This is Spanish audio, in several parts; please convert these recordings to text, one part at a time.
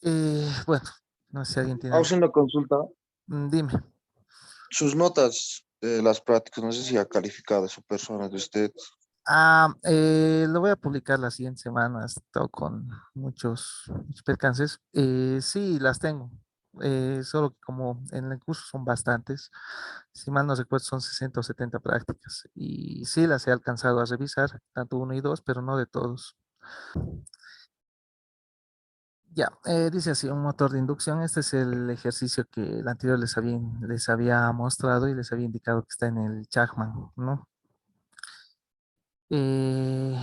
Bueno, no sé si alguien tiene Hago algo. una consulta. Dime. Sus notas de las prácticas, no sé si ha calificado su persona de usted. Lo voy a publicar la siguiente semana. He estado con muchos percances. Sí, las tengo. Solo que como en el curso son bastantes, si mal no recuerdo son 60 o 70 prácticas. Y sí las he alcanzado a revisar, tanto uno y dos, pero no de todos. Ya, dice así, un motor de inducción. Este es el ejercicio que el anterior les había mostrado y les había indicado que está en el Chachman, ¿no? Eh,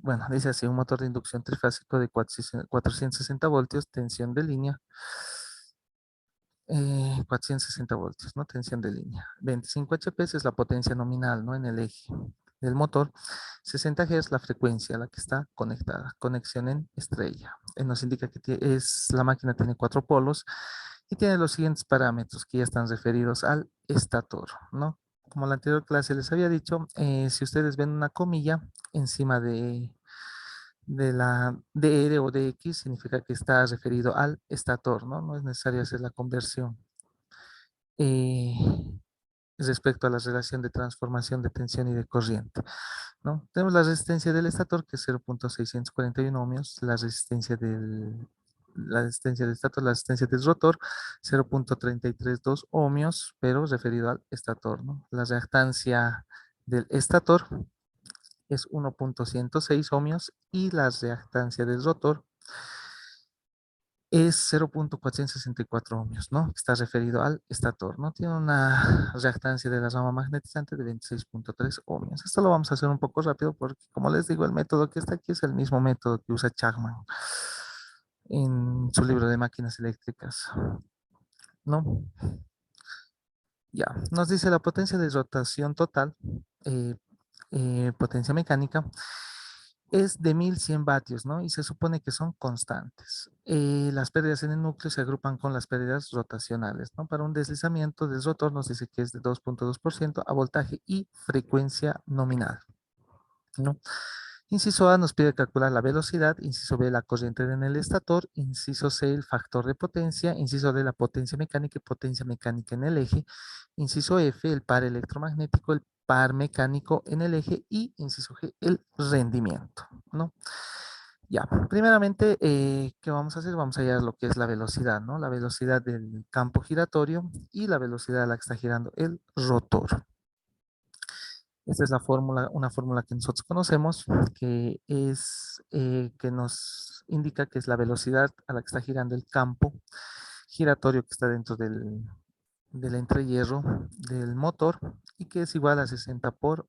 bueno, dice así, un motor de inducción trifásico de 460 voltios, tensión de línea, 460 voltios, ¿no? Tensión de línea. 25 HP es la potencia nominal, ¿no? En el eje del motor. 60 Hz la frecuencia a la que está conectada. Conexión en estrella. Nos indica que la máquina tiene 4 polos y tiene los siguientes parámetros que ya están referidos al estator, ¿no? Como la anterior clase les había dicho, si ustedes ven una comilla encima de la DR o DX, significa que está referido al estator, ¿no? No es necesario hacer la conversión. Eh, Respecto a la relación de transformación de tensión y de corriente, ¿no? Tenemos la resistencia del estator, que es 0.641 ohmios, la resistencia del estator, la resistencia del rotor, 0.332 ohmios, pero referido al estator, ¿no? La reactancia del estator es 1.106 ohmios y la reactancia del rotor es 0.464 ohmios, ¿no? Está referido al estator, ¿no? Tiene una reactancia de la rama magnetizante de 26.3 ohmios. Esto lo vamos a hacer un poco rápido porque, como les digo, el método que está aquí es el mismo método que usa Chapman en su libro de máquinas eléctricas, ¿no? Ya, nos dice la potencia de rotación total, eh, potencia mecánica, es de 1100 vatios, ¿no? Y se supone que son constantes. Las pérdidas en el núcleo se agrupan con las pérdidas rotacionales, ¿no? Para un deslizamiento del rotor nos dice que es de 2.2% a voltaje y frecuencia nominal, ¿no? Inciso A nos pide calcular la velocidad, inciso B la corriente en el estator, inciso C el factor de potencia, inciso D la potencia mecánica y potencia mecánica en el eje, inciso F el par electromagnético, el par mecánico en el eje y inciso G el rendimiento, ¿no? Ya, primeramente, ¿qué vamos a hacer? Vamos a hallar lo que es la velocidad, ¿no? La velocidad del campo giratorio y la velocidad a la que está girando el rotor. Esta es la fórmula, una fórmula que nosotros conocemos, que nos indica que es la velocidad a la que está girando el campo giratorio que está dentro del entrehierro del motor y que es igual a 60 por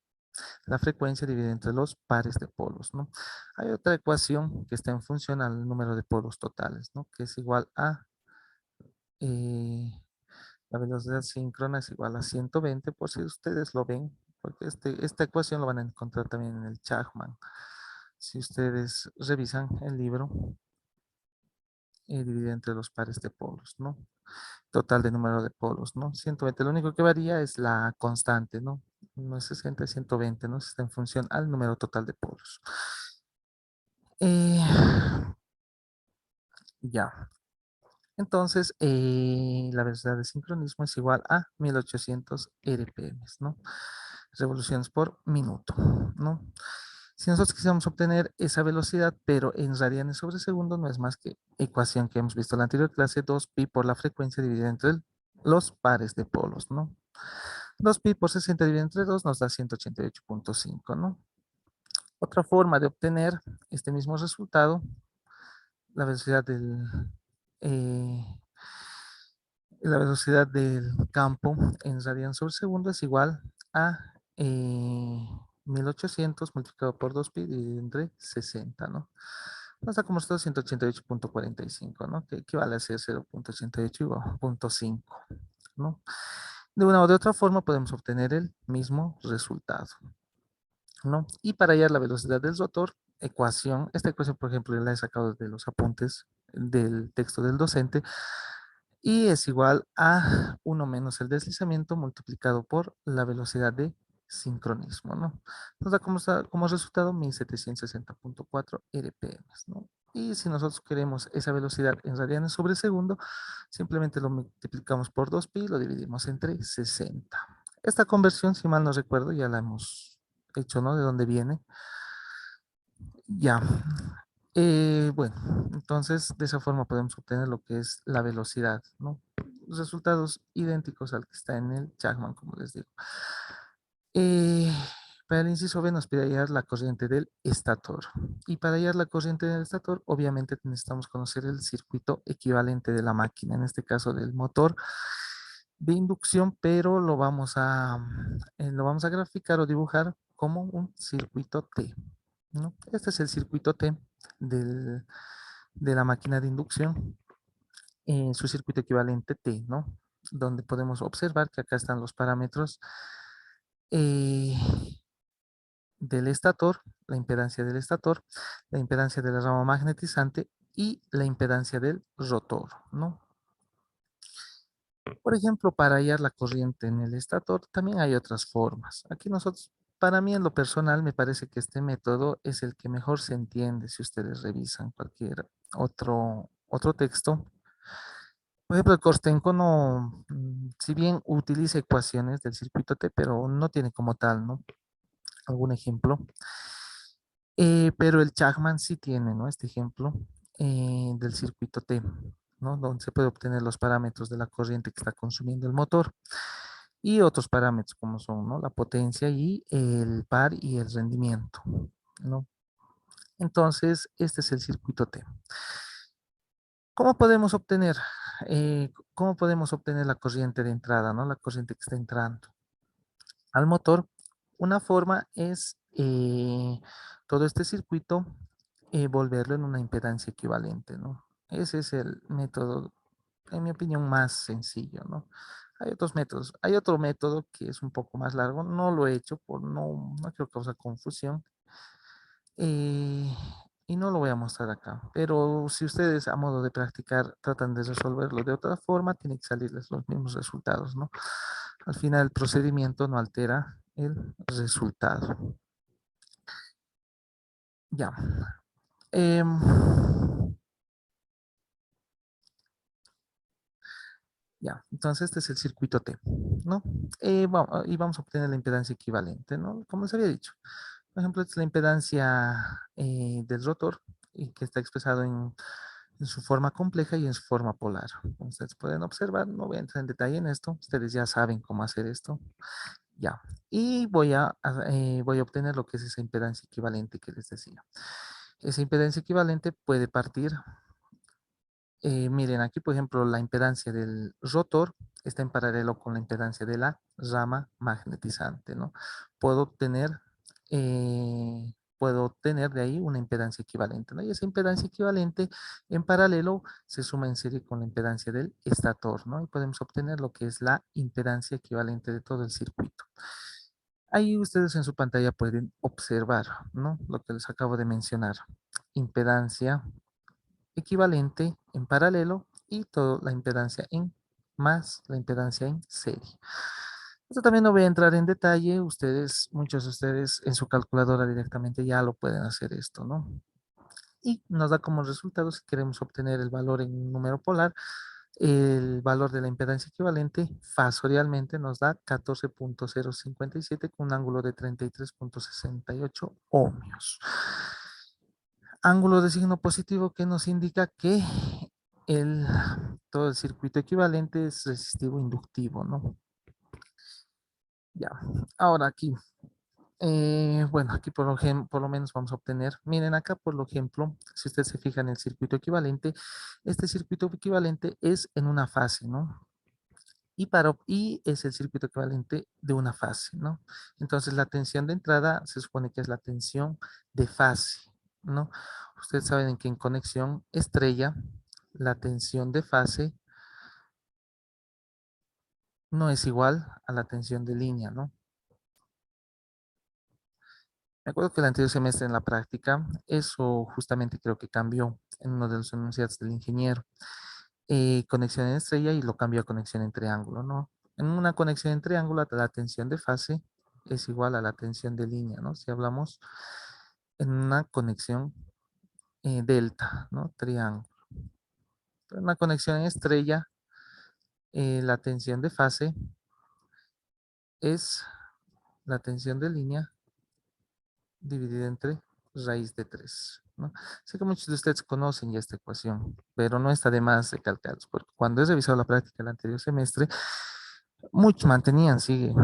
la frecuencia dividida entre los pares de polos, ¿no? Hay otra ecuación que está en función al número de polos totales, ¿no? Que es igual a eh, la velocidad síncrona es igual a 120, por si ustedes lo ven, porque esta ecuación lo van a encontrar también en el Chachman. Si ustedes revisan el libro, dividido entre los pares de polos, ¿no? Total de número de polos, ¿no? 120, lo único que varía es la constante, ¿no? No es 60, es 120, ¿no? Está en función al número total de polos. Eh, ya. Entonces, la velocidad de sincronismo es igual a 1800 RPM, ¿no? Revoluciones por minuto, ¿no? Si nosotros quisiéramos obtener esa velocidad, pero en radianes sobre segundo, no es más que ecuación que hemos visto en la anterior clase, 2pi por la frecuencia dividida entre los pares de polos, ¿no? 2pi por 60 dividido entre 2 nos da 188.5, ¿no? Otra forma de obtener este mismo resultado, la velocidad eh, la velocidad del campo en radianes sobre segundo es igual a 1800 multiplicado por 2pi dividido entre 60, ¿no? Nos da como esto 188.45, ¿no? Que equivale a ser 0.88 igual a 0.5, ¿no? De una o de otra forma podemos obtener el mismo resultado, ¿no? Y para hallar la velocidad del rotor, esta ecuación, por ejemplo, la he sacado de los apuntes del texto del docente, y es igual a 1 menos el deslizamiento multiplicado por la velocidad de sincronismo, ¿no? Nos da como resultado 1760.4 RPM, ¿no? Y si nosotros queremos esa velocidad en radianes sobre segundo, simplemente lo multiplicamos por 2pi y lo dividimos entre 60. Esta conversión, si mal no recuerdo, ya la hemos hecho, ¿no? ¿De dónde viene? Ya. Bueno, entonces de esa forma podemos obtener lo que es la velocidad, ¿no? Resultados idénticos al que está en el Chapman, como les digo. Eh, para el inciso B nos pide hallar la corriente del estator. Y para hallar la corriente del estator, obviamente necesitamos conocer el circuito equivalente de la máquina, en este caso del motor de inducción, pero lo vamos a graficar o dibujar como un circuito T, ¿no? Este es el circuito T de la máquina de inducción, en su circuito equivalente T, ¿no? Donde podemos observar que acá están los parámetros eh, del estator, la impedancia del estator, la impedancia de la rama magnetizante y la impedancia del rotor, ¿no? Por ejemplo, para hallar la corriente en el estator también hay otras formas. Aquí nosotros, para mí en lo personal, me parece que este método es el que mejor se entiende si ustedes revisan cualquier otro texto. Por ejemplo, el Kostenko no, si bien utiliza ecuaciones del circuito T, pero no tiene como tal, ¿no? Algún ejemplo. Pero el Chapman sí tiene, ¿no? Este ejemplo del circuito T, ¿no? Donde se puede obtener los parámetros de la corriente que está consumiendo el motor y otros parámetros como son, ¿no? La potencia y el par y el rendimiento, ¿no? Entonces, este es el circuito T. ¿Cómo podemos obtener, cómo podemos obtener la corriente de entrada, ¿no? La corriente que está entrando al motor? Una forma es todo este circuito volverlo en una impedancia equivalente, ¿no? Ese es el método, en mi opinión, más sencillo, ¿no? Hay otros métodos. Hay otro método que es un poco más largo. No lo he hecho por no quiero causar confusión. eh, y no lo voy a mostrar acá. Pero si ustedes a modo de practicar tratan de resolverlo de otra forma, tiene que salirles los mismos resultados, ¿no? Al final el procedimiento no altera el resultado. Ya. Em, ya, entonces este es el circuito T, ¿no? Y vamos a obtener la impedancia equivalente, ¿no? Como les había dicho. Por ejemplo, esta es la impedancia del rotor y que está expresado en su forma compleja y en su forma polar. Como ustedes pueden observar, no voy a entrar en detalle en esto, ustedes ya saben cómo hacer esto. Ya, y voy a obtener lo que es esa impedancia equivalente que les decía. Esa impedancia equivalente puede partir, miren, aquí por ejemplo la impedancia del rotor está en paralelo con la impedancia de la rama magnetizante, ¿no? Puedo obtener, puedo obtener de ahí una impedancia equivalente, ¿no? Y esa impedancia equivalente en paralelo se suma en serie con la impedancia del estator, ¿no? Y podemos obtener lo que es la impedancia equivalente de todo el circuito. Ahí ustedes en su pantalla pueden observar, ¿no? Lo que les acabo de mencionar. Impedancia equivalente en paralelo y toda la impedancia en más la impedancia en serie. Esto también no voy a entrar en detalle. Muchos de ustedes en su calculadora directamente ya lo pueden hacer esto, ¿no? Y nos da como resultado, si queremos obtener el valor en un número polar, el valor de la impedancia equivalente fasorialmente nos da 14.057 con un ángulo de 33.68 ohmios. Ángulo de signo positivo que nos indica que el, todo el circuito equivalente es resistivo inductivo, ¿no? Ya, ahora aquí, bueno, aquí por lo menos vamos a obtener, miren acá por ejemplo, si usted se fija en el circuito equivalente, este circuito equivalente es en una fase, ¿no? Y es el circuito equivalente de una fase, ¿no? Entonces la tensión de entrada se supone que es la tensión de fase, ¿no? Ustedes saben que en conexión estrella, la tensión de fase no es igual a la tensión de línea, ¿no? Me acuerdo que el anterior semestre en la práctica, eso justamente creo que cambió en uno de los enunciados del ingeniero. Conexión en estrella y lo cambió a conexión en triángulo, ¿no? En una conexión en triángulo, la tensión de fase es igual a la tensión de línea, ¿no? Si hablamos en una conexión delta, ¿no? Triángulo. Una conexión en estrella, la tensión de fase es la tensión de línea dividida entre raíz de 3, ¿no? Sé que muchos de ustedes conocen ya esta ecuación, pero no está de más recalcarlos, porque cuando he revisado la práctica del anterior semestre, muchos mantenían, sigue,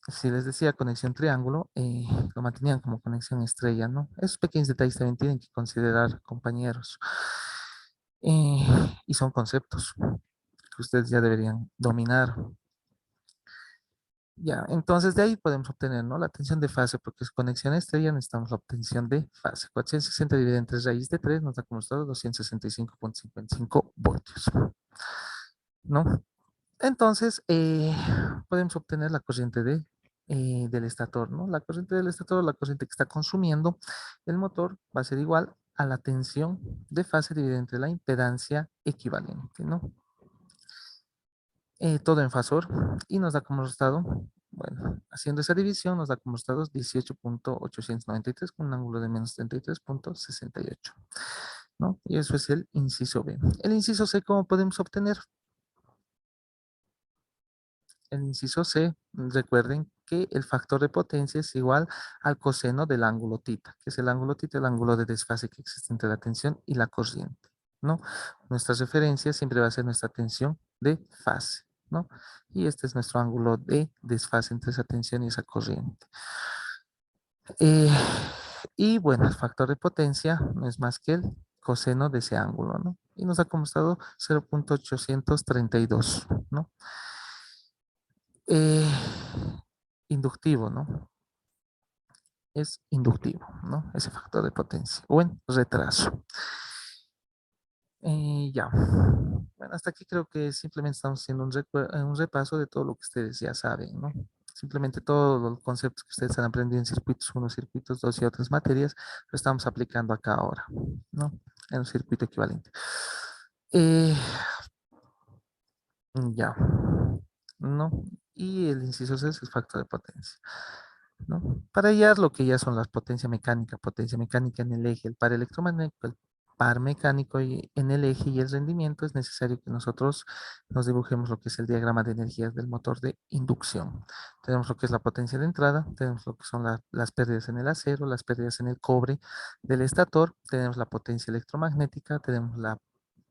si les decía conexión triángulo, lo mantenían como conexión estrella, ¿no? Esos pequeños detalles también tienen que considerar, compañeros. Eh, y son conceptos que ustedes ya deberían dominar. Ya, entonces de ahí podemos obtener, ¿no? La tensión de fase, porque es conexión estrella, necesitamos la obtención de fase. 460 dividido entre raíz de 3 nos da como resultado 265,55 voltios, ¿no? Entonces, podemos obtener la corriente del estator, ¿no? La corriente del estator, la corriente que está consumiendo el motor, va a ser igual a la tensión de fase dividida entre la impedancia equivalente, ¿no? Todo en fasor y nos da como resultado, bueno, haciendo esa división nos da como resultado 18,893 con un ángulo de menos 33,68, ¿no? Y eso es el inciso B. El inciso C, ¿cómo podemos obtener? El inciso C, recuerden que el factor de potencia es igual al coseno del ángulo tita, que es el ángulo tita, el ángulo de desfase que existe entre la tensión y la corriente, ¿no? Nuestra referencia siempre va a ser nuestra tensión de fase, ¿no? Y este es nuestro ángulo de desfase entre esa tensión y esa corriente. Eh, y bueno, el factor de potencia no es más que el coseno de ese ángulo, ¿no? Y nos ha como estado 0,832, ¿no? Eh, inductivo, ¿no? Es inductivo, ¿no? Ese factor de potencia o en retraso. Ya. Bueno, hasta aquí creo que simplemente estamos haciendo un repaso de todo lo que ustedes ya saben, ¿no? Simplemente todos los conceptos que ustedes han aprendido en circuitos 1, circuitos 2 y otras materias, lo estamos aplicando acá ahora, ¿no? En un circuito equivalente. Eh, ya. ¿No? Y el inciso C es el factor de potencia, ¿no? Para hallar lo que ya son las potencia mecánica en el eje, el par electromagnético, el par mecánico y en el eje y el rendimiento, es necesario que nosotros nos dibujemos lo que es el diagrama de energías del motor de inducción. Tenemos lo que es la potencia de entrada, tenemos lo que son las pérdidas en el acero, las pérdidas en el cobre del estator, tenemos la potencia electromagnética, tenemos la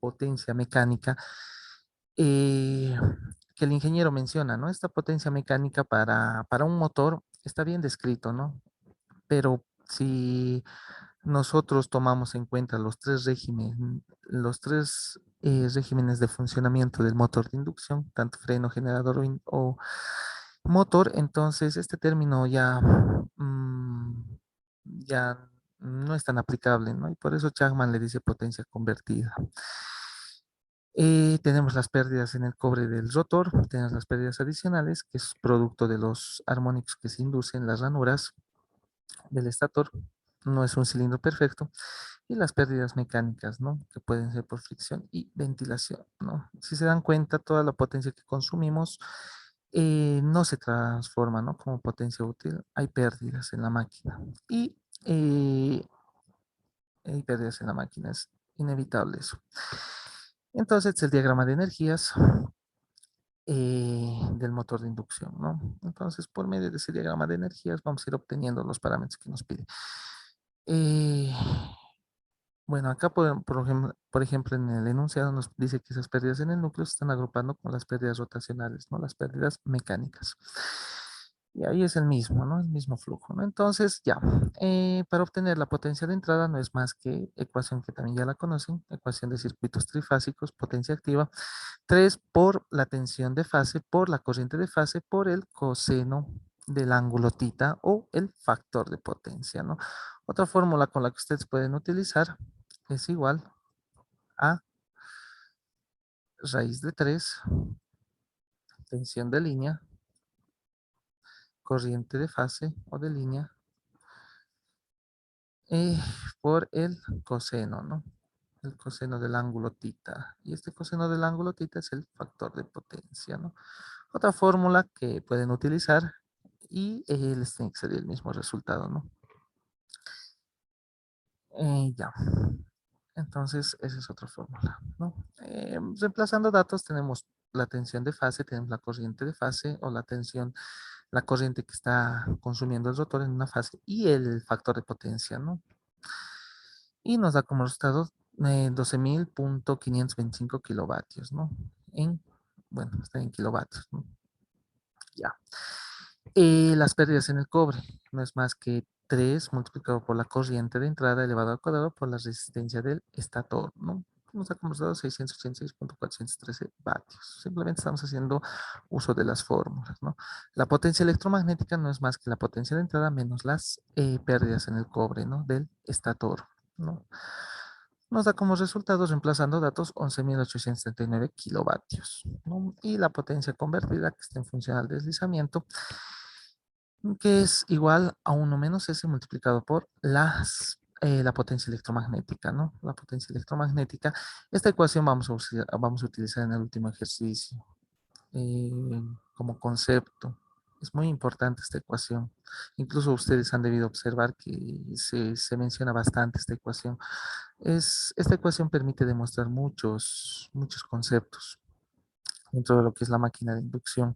potencia mecánica eh, que el ingeniero menciona, ¿no? Esta potencia mecánica para un motor está bien descrito, ¿no? Pero si nosotros tomamos en cuenta los tres regímenes de funcionamiento del motor de inducción, tanto freno, generador o motor, entonces este término ya no es tan aplicable, ¿no? Y por eso Chapman le dice potencia convertida. Tenemos las pérdidas en el cobre del rotor, tenemos las pérdidas adicionales, que es producto de los armónicos que se inducen en las ranuras del estator. No es un cilindro perfecto. Y las pérdidas mecánicas, ¿no? Que pueden ser por fricción y ventilación, ¿no? Si se dan cuenta, toda la potencia que consumimos no se transforma, ¿no? Como potencia útil. Hay pérdidas en la máquina. Y eh, hay pérdidas en la máquina. Es inevitable eso. Entonces, el diagrama de energías del motor de inducción, ¿no? Entonces, por medio de ese diagrama de energías vamos a ir obteniendo los parámetros que nos pide. Eh, bueno, acá por ejemplo, en el enunciado nos dice que esas pérdidas en el núcleo se están agrupando con las pérdidas rotacionales, ¿no? Las pérdidas mecánicas. Y ahí es el mismo, ¿no? El mismo flujo, ¿no? Entonces, ya, para obtener la potencia de entrada no es más que ecuación que también ya la conocen, ecuación de circuitos trifásicos, potencia activa, 3 por la tensión de fase, por la corriente de fase, por el coseno del ángulo tita o el factor de potencia, ¿no? Otra fórmula con la que ustedes pueden utilizar es igual a raíz de 3 tensión de línea, corriente de fase o de línea, eh, por el coseno, ¿no? El coseno del ángulo tita. Y este coseno del ángulo tita es el factor de potencia, ¿no? Otra fórmula que pueden utilizar y les tiene que salir el mismo resultado, ¿no? Ya. Entonces, esa es otra fórmula, ¿no? Reemplazando datos, tenemos la tensión de fase, tenemos la corriente de fase o la tensión, la corriente que está consumiendo el rotor en una fase y el factor de potencia, ¿no? Y nos da como resultado 12.525 kilovatios, ¿no? Bueno, está en kilovatios, ¿no? Ya. Las pérdidas en el cobre no es más que 3 multiplicado por la corriente de entrada elevado al cuadrado por la resistencia del estator, ¿no? Nos ha conversado 686.413 vatios. Simplemente estamos haciendo uso de las fórmulas, ¿no? La potencia electromagnética no es más que la potencia de entrada menos las pérdidas en el cobre, ¿no? Del estator, ¿no? Nos da como resultado, reemplazando datos, 11.839 kilovatios, ¿no? Y la potencia convertida, que está en función al deslizamiento, que es igual a uno menos S multiplicado por la potencia electromagnética, ¿no? La potencia electromagnética. Esta ecuación vamos a utilizar en el último ejercicio eh, como concepto. Es muy importante esta ecuación. Incluso ustedes han debido observar que se menciona bastante esta ecuación. Esta ecuación permite demostrar muchos conceptos dentro de lo que es la máquina de inducción.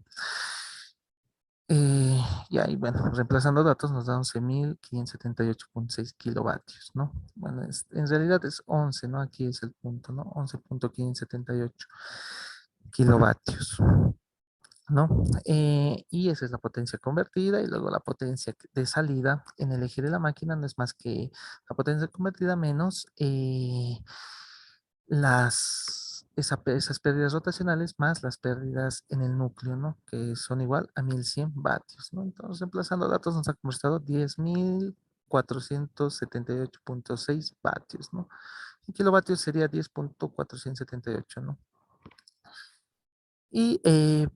Y ahí, bueno, reemplazando datos nos da 11.578.6 kilovatios, ¿no? Bueno, en realidad es 11, ¿no? Aquí es el punto, ¿no? 11.578 kilovatios, ¿no? Y esa es la potencia convertida y luego la potencia de salida en el eje de la máquina no es más que la potencia convertida menos esas pérdidas rotacionales más las pérdidas en el núcleo, ¿no? Que son igual a 1.100 vatios, ¿no? Entonces, reemplazando datos nos ha convertido 10.478.6 vatios, ¿no? Y kilovatios sería 10.478, ¿no? Y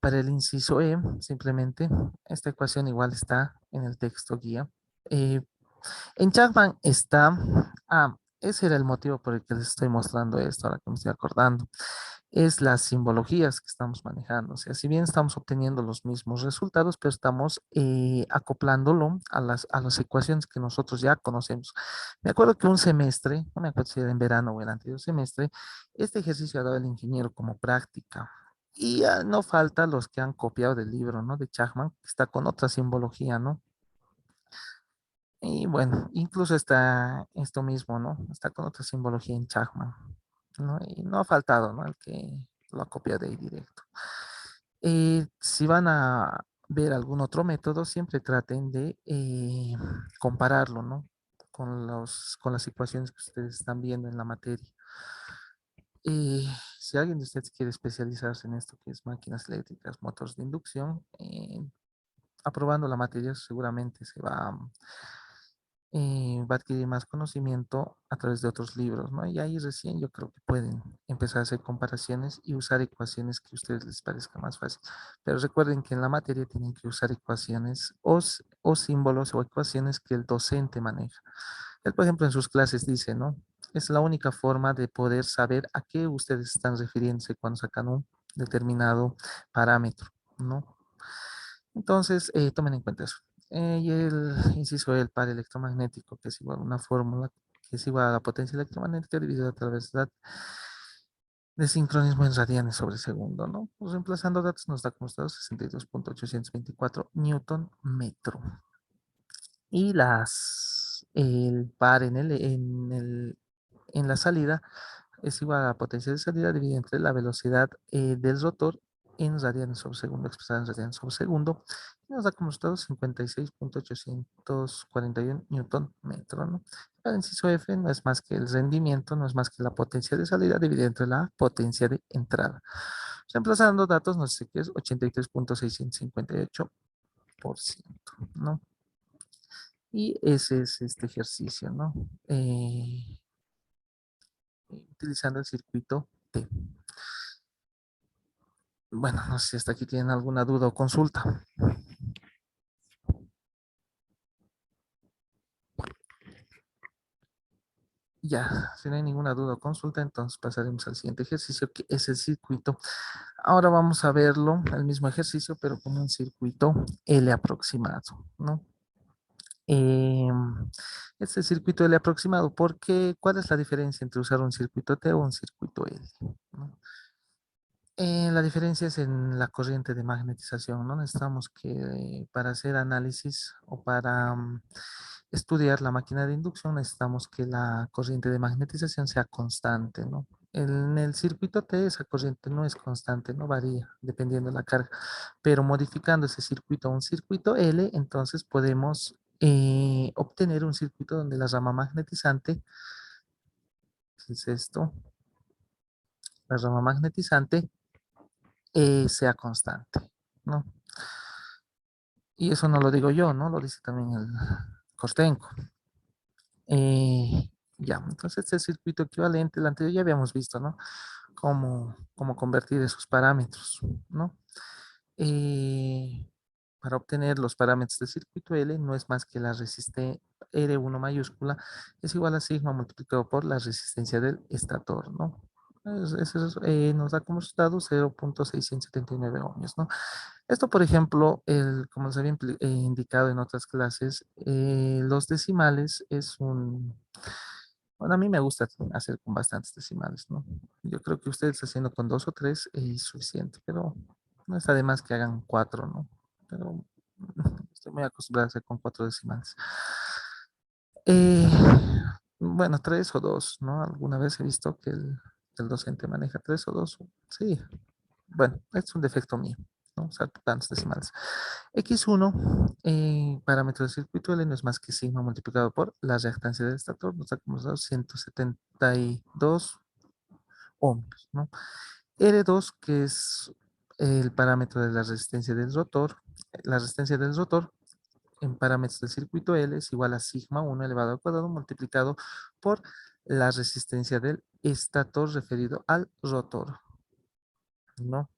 para el inciso E, simplemente, esta ecuación igual está en el texto guía. Eh, en Chapman está, ese era el motivo por el que les estoy mostrando esto, ahora que me estoy acordando, es las simbologías que estamos manejando. O sea, si bien estamos obteniendo los mismos resultados, pero estamos acoplándolo a las ecuaciones que nosotros ya conocemos. Me acuerdo que un semestre, no me acuerdo si era en verano o el anterior semestre, este ejercicio ha dado el ingeniero como práctica. Y no falta los que han copiado del libro, ¿no? De Chapman, que está con otra simbología, ¿no? Y bueno, incluso está esto mismo, ¿no? Está con otra simbología en Chapman, ¿no? Y no ha faltado, ¿no? El que lo ha copiado de ahí directo. Si van a ver algún otro método, siempre traten de compararlo, ¿no? Con las ecuaciones que ustedes están viendo en la materia. Si alguien de ustedes quiere especializarse en esto que es máquinas eléctricas, motores de inducción, aprobando la materia seguramente va a adquirir más conocimiento a través de otros libros, ¿no? Y ahí recién yo creo que pueden empezar a hacer comparaciones y usar ecuaciones que a ustedes les parezca más fácil. Pero recuerden que en la materia tienen que usar ecuaciones o símbolos o ecuaciones que el docente maneja. Él, por ejemplo, en sus clases dice, ¿no? Es la única forma de poder saber a qué ustedes están refiriéndose cuando sacan un determinado parámetro, ¿no? Entonces, tomen en cuenta eso. Y el inciso el par electromagnético, que es igual a una fórmula que es igual a la potencia electromagnética dividida a la velocidad de sincronismo en radianes sobre segundo, ¿no? Pues reemplazando datos nos da como estado 62.824 newton metro. Y el par en la salida es igual a la potencia de salida dividida entre la velocidad del rotor en radianes sobre segundo, expresada en radianes sobre segundo, y nos da como resultado 56.841 newton metro, ¿no? El inciso F no es más que el rendimiento, no es más que la potencia de salida dividida entre la potencia de entrada. Reemplazando datos, no sé qué es 83.658%, ¿no? Y ese es este ejercicio, ¿no? Utilizando el circuito T. Bueno, no sé si hasta aquí tienen alguna duda o consulta. Ya, si no hay ninguna duda o consulta, entonces pasaremos al siguiente ejercicio, que es el circuito. Ahora vamos a verlo, el mismo ejercicio, pero como un circuito L aproximado, ¿no? Este circuito L aproximado, porque ¿cuál es la diferencia entre usar un circuito T o un circuito L? ¿No? La diferencia es en la corriente de magnetización, ¿no? Necesitamos que para hacer análisis o para estudiar la máquina de inducción, necesitamos que la corriente de magnetización sea constante, ¿no? En el circuito T esa corriente no es constante, no varía dependiendo de la carga, pero modificando ese circuito a un circuito L, entonces podemos obtener un circuito donde la rama magnetizante, ¿qué es esto? La rama magnetizante sea constante, ¿no? Y eso no lo digo yo, ¿no? Lo dice también el Kostenko. Ya, entonces este circuito equivalente, el anterior ya habíamos visto, ¿no? Cómo convertir esos parámetros, ¿no? Eh, para obtener los parámetros del circuito L no es más que la resistencia R1 mayúscula es igual a sigma multiplicado por la resistencia del estator, ¿no? Eso nos da como resultado 0.679 ohmios, ¿no? Esto, por ejemplo, como les había indicado en otras clases, los decimales es un... Bueno, a mí me gusta hacer con bastantes decimales, ¿no? Yo creo que ustedes haciendo con dos o tres es suficiente, pero no está de más que hagan cuatro, ¿no? Pero estoy muy acostumbrado a hacer con cuatro decimales. Eh, bueno, tres o dos, ¿no? Alguna vez he visto que el docente maneja tres o dos. Sí, bueno, es un defecto mío, ¿no? Usar tantos decimales. X1, parámetro del circuito L no es más que sigma multiplicado por la reactancia del estator, nos da como resultado 172 ohmios, ¿no? R2, que es el parámetro de la resistencia del rotor, la resistencia del rotor en parámetros del circuito L es igual a sigma 1 elevado al cuadrado multiplicado por la resistencia del estator referido al rotor, ¿no?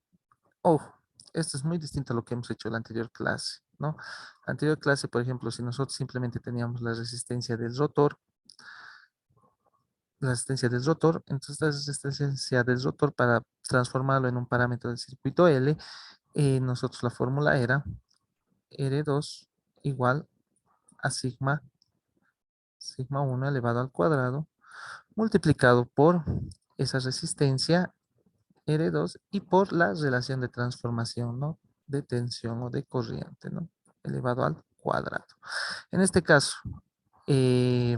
Ojo, esto es muy distinto a lo que hemos hecho en la anterior clase, ¿no? La anterior clase, por ejemplo, si nosotros simplemente teníamos la resistencia del rotor, entonces la resistencia del rotor para transformarlo en un parámetro del circuito L, nosotros la fórmula era R2 igual a sigma 1 elevado al cuadrado, multiplicado por esa resistencia R2 y por la relación de transformación, ¿no? De tensión o de corriente, ¿no? Elevado al cuadrado. En este caso, eh,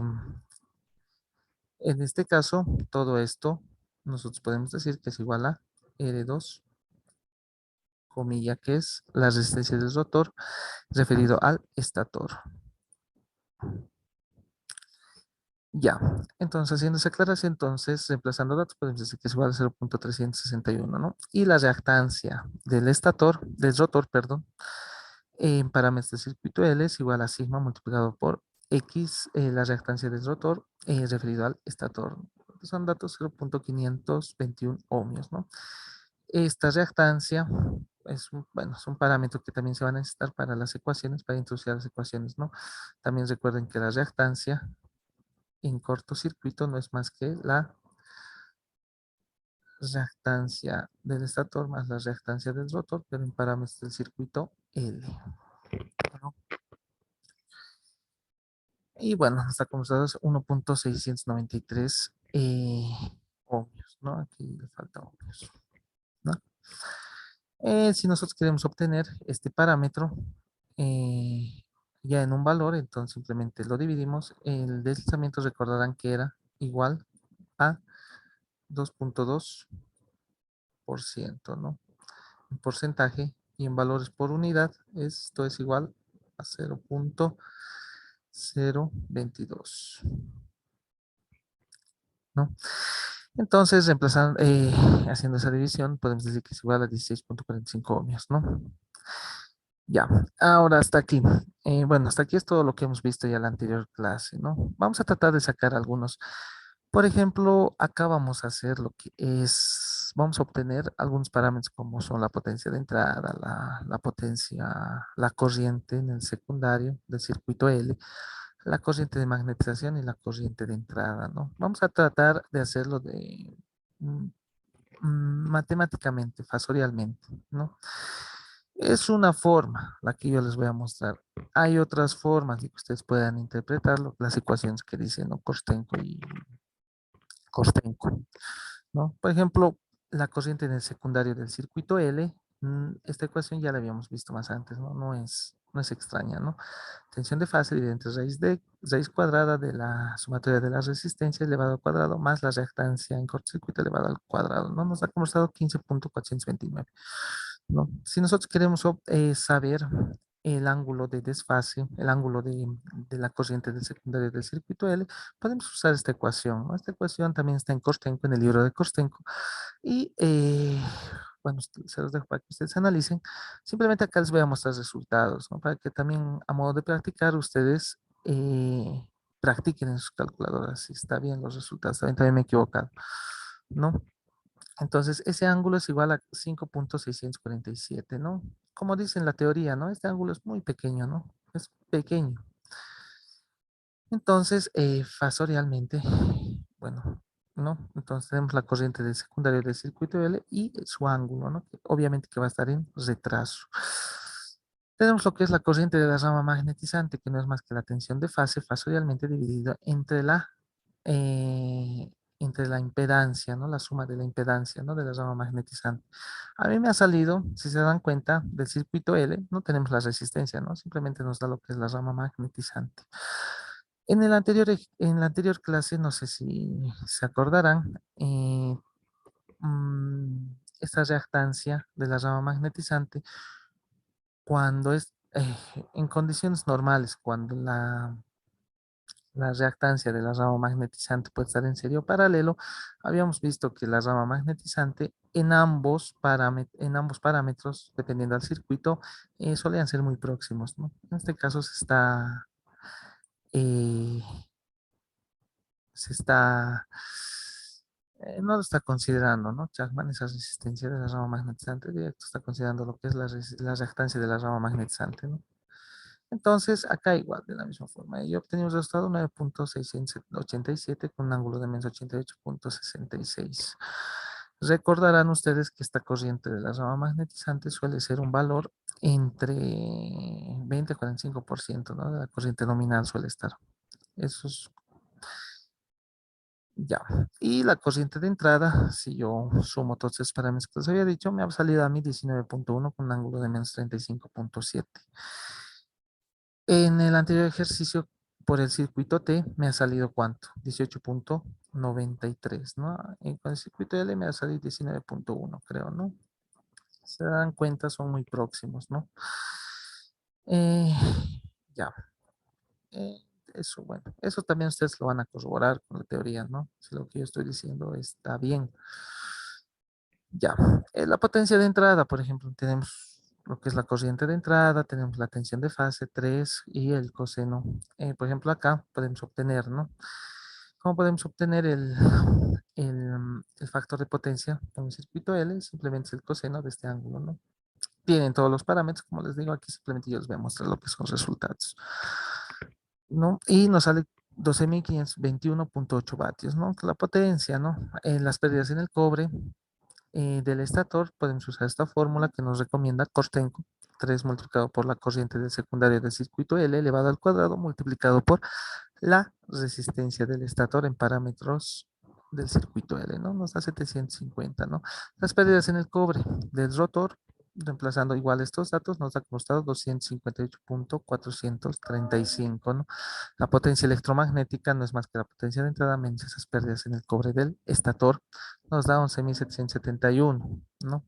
todo esto nosotros podemos decir que es igual a R2, comilla, que es la resistencia del rotor referido al estator. Ya, entonces haciendo esa aclaración, entonces reemplazando datos, podemos decir que es igual a 0.361, ¿no? Y la reactancia del del rotor, perdón, en parámetros de circuito L es igual a sigma multiplicado por X, la reactancia del rotor referido al estator. Son datos 0.521 ohmios, ¿no? Esta reactancia bueno, es un parámetro que también se va a necesitar para las ecuaciones, para introducir las ecuaciones, ¿no? También recuerden que la reactancia en cortocircuito no es más que la reactancia del estator más la reactancia del rotor, pero en parámetros del circuito L. ¿No? Y bueno, está como ustedes 1.693 ohmios, ¿no? Aquí le falta ohmios, ¿no? Si nosotros queremos obtener este parámetro eh, ya en un valor, entonces simplemente lo dividimos. El deslizamiento recordarán que era igual a 2.2%, ¿no? En porcentaje y en valores por unidad, esto es igual a 0.022, ¿no? Entonces, haciendo esa división, podemos decir que es igual a 16.45 ohmios, ¿no? Ya, ahora hasta aquí. Bueno, hasta aquí es todo lo que hemos visto ya en la anterior clase, ¿no? Vamos a tratar de sacar algunos. Por ejemplo, acá vamos a hacer lo que es, vamos a obtener algunos parámetros como son la potencia de entrada, la potencia, la corriente en el secundario del circuito L, la corriente de magnetización y la corriente de entrada, ¿no? Vamos a tratar de hacerlo mm, matemáticamente, fasorialmente, ¿no? Es una forma la que yo les voy a mostrar. Hay otras formas de que ustedes puedan interpretarlo, las ecuaciones que dicen, ¿no? Kostenko y Kostenko, ¿no? Por ejemplo, la corriente en el secundario del circuito L, esta ecuación ya la habíamos visto más antes, ¿no? No es extraña, ¿no? Tensión de fase dividida entre raíz cuadrada de la sumatoria de las resistencias elevado al cuadrado más la reactancia en cortocircuito elevado al cuadrado, ¿no? Nos da como resultado 15.429, ¿no? Si nosotros queremos saber el ángulo de desfase, el ángulo de la corriente del secundario del circuito L, podemos usar esta ecuación, ¿no? Esta ecuación también está en Kostenko, en el libro de Kostenko, y bueno, se los dejo para que ustedes analicen. Simplemente acá les voy a mostrar resultados, ¿no? Para que también a modo de practicar ustedes practiquen en sus calculadoras si está bien los resultados. También me he equivocado, ¿no? Entonces, ese ángulo es igual a 5.647, ¿no? Como dice en la teoría, ¿no? Este ángulo es muy pequeño, ¿no? Es pequeño. Entonces, fasorialmente, bueno, ¿no? Entonces tenemos la corriente del secundario del circuito L y su ángulo, ¿no? Que obviamente que va a estar en retraso. Tenemos lo que es la corriente de la rama magnetizante, que no es más que la tensión de fase fasorialmente dividida entre la impedancia, ¿no? La suma de la impedancia, ¿no? De la rama magnetizante. A mí me ha salido, si se dan cuenta, del circuito L, no tenemos la resistencia, ¿no? Simplemente nos da lo que es la rama magnetizante. En la anterior clase, no sé si se acordarán, esta reactancia de la rama magnetizante, cuando es en condiciones normales, cuando la reactancia de la rama magnetizante puede estar en serio paralelo, habíamos visto que la rama magnetizante en ambos parámetros, dependiendo del circuito, solían ser muy próximos, ¿no? En este caso eh, no lo está considerando, ¿no? Chapman, esa resistencia de la rama magnetizante, directo está considerando lo que es la reactancia de la rama magnetizante, ¿no? Entonces, acá igual, de la misma forma, yo obtenía un resultado 9.687 con un ángulo de menos 88.66. Recordarán ustedes que esta corriente de la rama magnetizante suele ser un valor entre 20 y 45%, ¿no? De la corriente nominal suele estar. Eso es ya. Y la corriente de entrada, si yo sumo todos estos parámetros que les había dicho, me ha salido a mí 19.1 con un ángulo de menos 35.7. En el anterior ejercicio, por el circuito T, me ha salido ¿cuánto? 18.93, ¿no? Y con el circuito L me ha salido 19.1, creo, ¿no? Se dan cuenta, son muy próximos, ¿no? Eh, ya. Eso, bueno, eso también ustedes lo van a corroborar con la teoría, ¿no? Si lo que yo estoy diciendo está bien. Ya, la potencia de entrada, por ejemplo, tenemos lo que es la corriente de entrada, tenemos la tensión de fase 3 y el coseno. Por ejemplo, acá podemos obtener, ¿no? ¿Cómo podemos obtener el factor de potencia con el circuito L? Simplemente es el coseno de este ángulo, ¿no? Tienen todos los parámetros, como les digo, aquí simplemente yo les voy a mostrar lo que son resultados, ¿no? Y nos sale 12.521.8 vatios, ¿no? La potencia, ¿no? Las pérdidas en el cobre, del estator, podemos usar esta fórmula que nos recomienda Kostenko, 3 multiplicado por la corriente del secundario del circuito L elevado al cuadrado multiplicado por la resistencia del estator en parámetros del circuito L, ¿no? Nos da 750, ¿no? Las pérdidas en el cobre del rotor, reemplazando igual estos datos, nos da como estado 258.435, ¿no? La potencia electromagnética no es más que la potencia de entrada menos esas pérdidas en el cobre del estator, nos da 11.771, ¿no?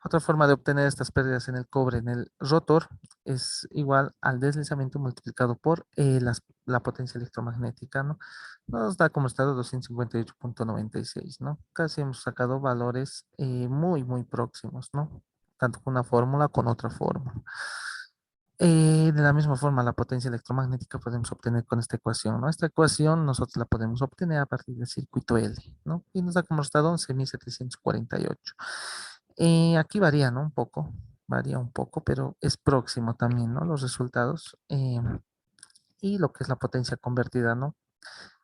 Otra forma de obtener estas pérdidas en el cobre en el rotor es igual al deslizamiento multiplicado por la potencia electromagnética, ¿no? Nos da como estado 258.96, ¿no? Casi hemos sacado valores muy, muy próximos, ¿no? Tanto con una fórmula con otra fórmula. De la misma forma, la potencia electromagnética podemos obtener con esta ecuación, ¿no? Esta ecuación nosotros la podemos obtener a partir del circuito L, ¿no? Y nos da como resultado 11.748. Aquí varía, ¿no? Varía un poco, pero es próximo también, ¿no? Los resultados. Y lo que es la potencia convertida, ¿no?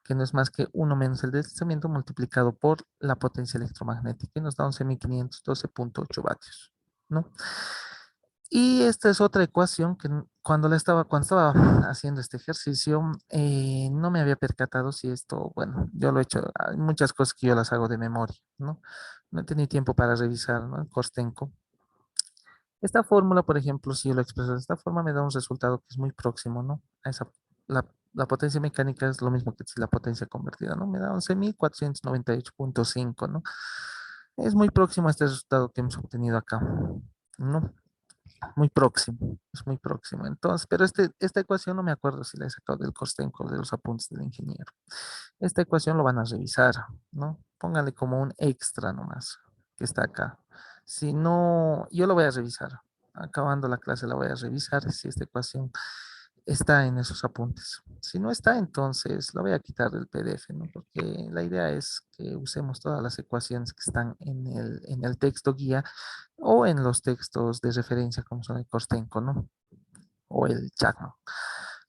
Que no es más que uno menos el deslizamiento multiplicado por la potencia electromagnética y nos da 11.512.8 vatios, ¿no? Y esta es otra ecuación que cuando estaba haciendo este ejercicio, no me había percatado si esto, bueno, yo lo he hecho, hay muchas cosas que yo las hago de memoria, ¿no? No he tenido tiempo para revisar, ¿no? En Kostenko. Esta fórmula, por ejemplo, si yo lo expreso de esta forma, me da un resultado que es muy próximo, ¿no? A esa, la potencia mecánica es lo mismo que si la potencia convertida, ¿no? Me da 11.498.5, ¿no? Es muy próximo a este resultado que hemos obtenido acá, ¿no? Muy próximo, es muy próximo. Entonces, pero esta ecuación no me acuerdo si la he sacado del Kostenko, de los apuntes del ingeniero. Esta ecuación lo van a revisar, ¿no? Póngale como un extra nomás, que está acá. Si no, yo lo voy a revisar. Acabando la clase la voy a revisar si esta ecuación está en esos apuntes. Si no está, entonces la voy a quitar del PDF, ¿no? Porque la idea es que usemos todas las ecuaciones que están en el texto guía o en los textos de referencia, como son el Kostenko, ¿no? O el Chakma.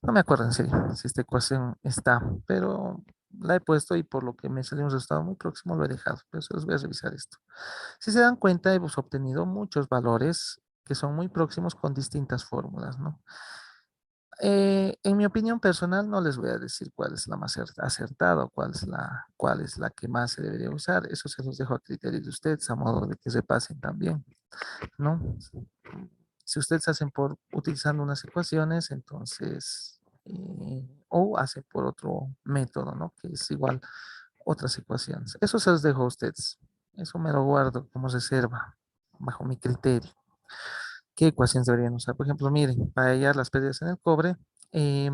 No me acuerdo en serio si esta ecuación está, pero la he puesto y por lo que me salió un resultado muy próximo lo he dejado. Pero eso les voy a revisar esto. Si se dan cuenta, hemos obtenido muchos valores que son muy próximos con distintas fórmulas, ¿no? En mi opinión personal, no les voy a decir cuál es la más acertada o cuál es la que más se debería usar. Eso se los dejo a criterio de ustedes, a modo de que se pasen también, ¿no? Si ustedes hacen por utilizando unas ecuaciones, entonces, o hacen por otro método, ¿no? Que es igual otras ecuaciones. Eso se los dejo a ustedes. Eso me lo guardo como reserva, bajo mi criterio. ¿Qué ecuaciones deberían usar? Por ejemplo, miren, para hallar las pérdidas en el cobre, eh,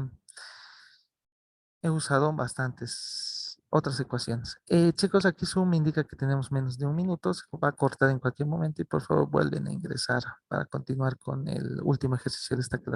he usado bastantes otras ecuaciones. Chicos, aquí Zoom me indica que tenemos menos de un minuto, se va a cortar en cualquier momento y por favor vuelven a ingresar para continuar con el último ejercicio de esta clase.